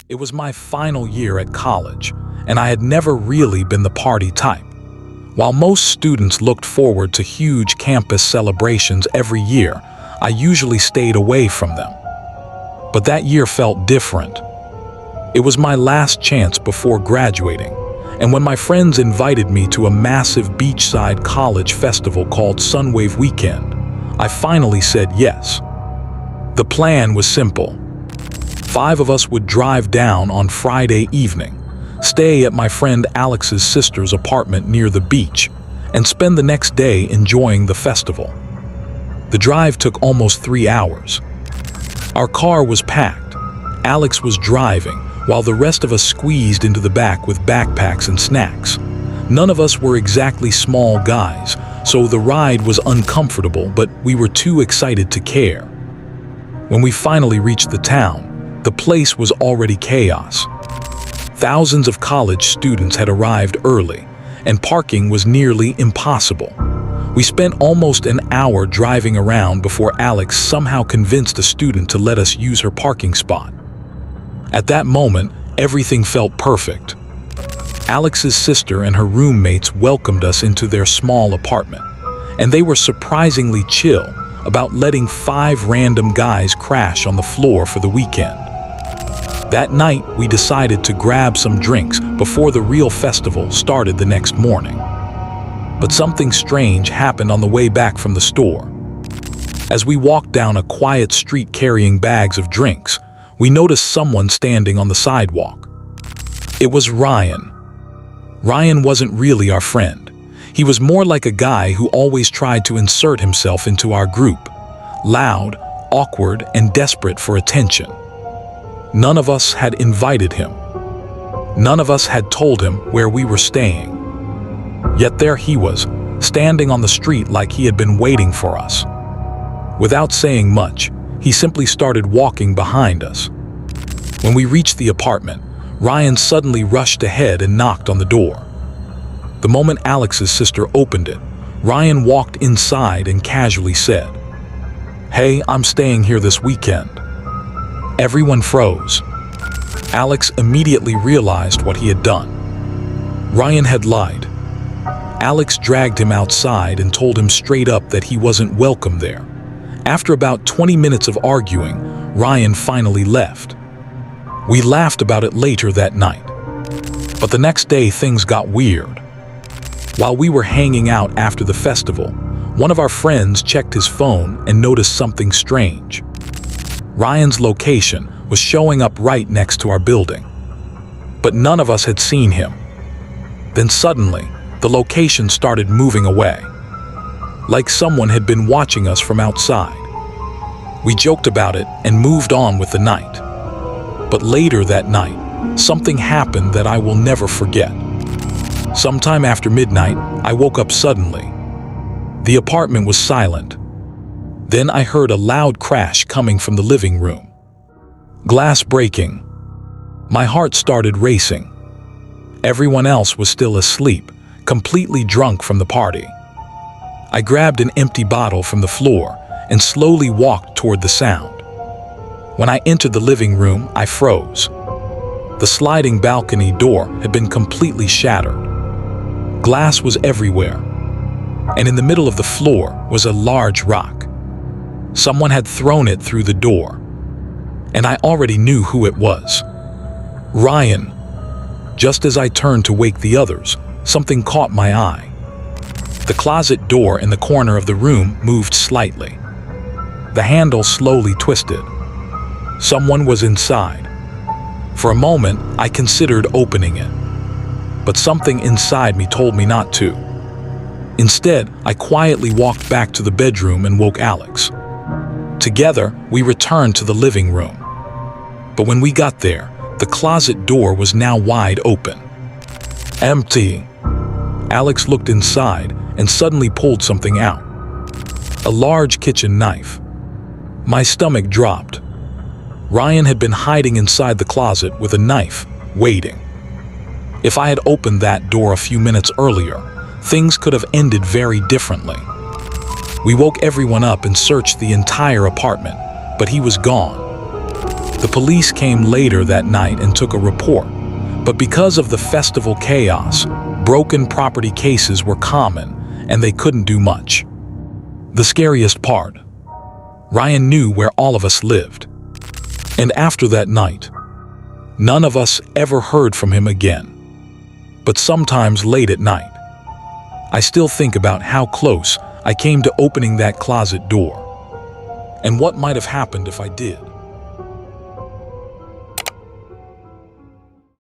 It was my final year at college, and I had never really been the party type. While most students looked forward to huge campus celebrations every year, I usually stayed away from them. But that year felt different. It was my last chance before graduating, and when my friends invited me to a massive beachside college festival called Sunwave Weekend, I finally said yes. The plan was simple. 5 of us would drive down on Friday evening, stay at my friend Alex's sister's apartment near the beach, and spend the next day enjoying the festival. The drive took almost 3 hours. Our car was packed. Alex was driving, while the rest of us squeezed into the back with backpacks and snacks. None of us were exactly small guys, so the ride was uncomfortable, but we were too excited to care. When we finally reached the town, the place was already chaos. Thousands of college students had arrived early, and parking was nearly impossible. We spent almost an hour driving around before Alex somehow convinced a student to let us use her parking spot. At that moment, everything felt perfect. Alex's sister and her roommates welcomed us into their small apartment, and they were surprisingly chill about letting 5 random guys crash on the floor for the weekend. That night, we decided to grab some drinks before the real festival started the next morning. But something strange happened on the way back from the store. As we walked down a quiet street carrying bags of drinks, we noticed someone standing on the sidewalk. It was Ryan. Ryan wasn't really our friend. He was more like a guy who always tried to insert himself into our group, loud, awkward, and desperate for attention. None of us had invited him. None of us had told him where we were staying. Yet there he was, standing on the street like he had been waiting for us. Without saying much, he simply started walking behind us. When we reached the apartment, Ryan suddenly rushed ahead and knocked on the door. The moment Alex's sister opened it, Ryan walked inside and casually said, "Hey, I'm staying here this weekend." Everyone froze. Alex immediately realized what he had done. Ryan had lied. Alex dragged him outside and told him straight up that he wasn't welcome there. After about 20 minutes of arguing, Ryan finally left. We laughed about it later that night. But the next day things got weird. While we were hanging out after the festival, one of our friends checked his phone and noticed something strange. Ryan's location was showing up right next to our building. But none of us had seen him. Then suddenly, the location started moving away, like someone had been watching us from outside. We joked about it and moved on with the night. But later that night, something happened that I will never forget. Sometime after midnight, I woke up suddenly. The apartment was silent. Then I heard a loud crash coming from the living room. Glass breaking. My heart started racing. Everyone else was still asleep, completely drunk from the party. I grabbed an empty bottle from the floor and slowly walked toward the sound. When I entered the living room, I froze. The sliding balcony door had been completely shattered. Glass was everywhere, and in the middle of the floor was a large rock. Someone had thrown it through the door, and I already knew who it was. Ryan. Just as I turned to wake the others, something caught my eye. The closet door in the corner of the room moved slightly. The handle slowly twisted. Someone was inside. For a moment, I considered opening it, but something inside me told me not to. Instead, I quietly walked back to the bedroom and woke Alex. Together, we returned to the living room. But when we got there, the closet door was now wide open. Empty. Alex looked inside and suddenly pulled something out. A large kitchen knife. My stomach dropped. Ryan had been hiding inside the closet with a knife, waiting. If I had opened that door a few minutes earlier, things could have ended very differently. We woke everyone up and searched the entire apartment, but he was gone. The police came later that night and took a report, but because of the festival chaos, broken property cases were common and they couldn't do much. The scariest part, Ryan knew where all of us lived. And after that night, none of us ever heard from him again. But sometimes late at night, I still think about how close I came to opening that closet door, and what might have happened if I did.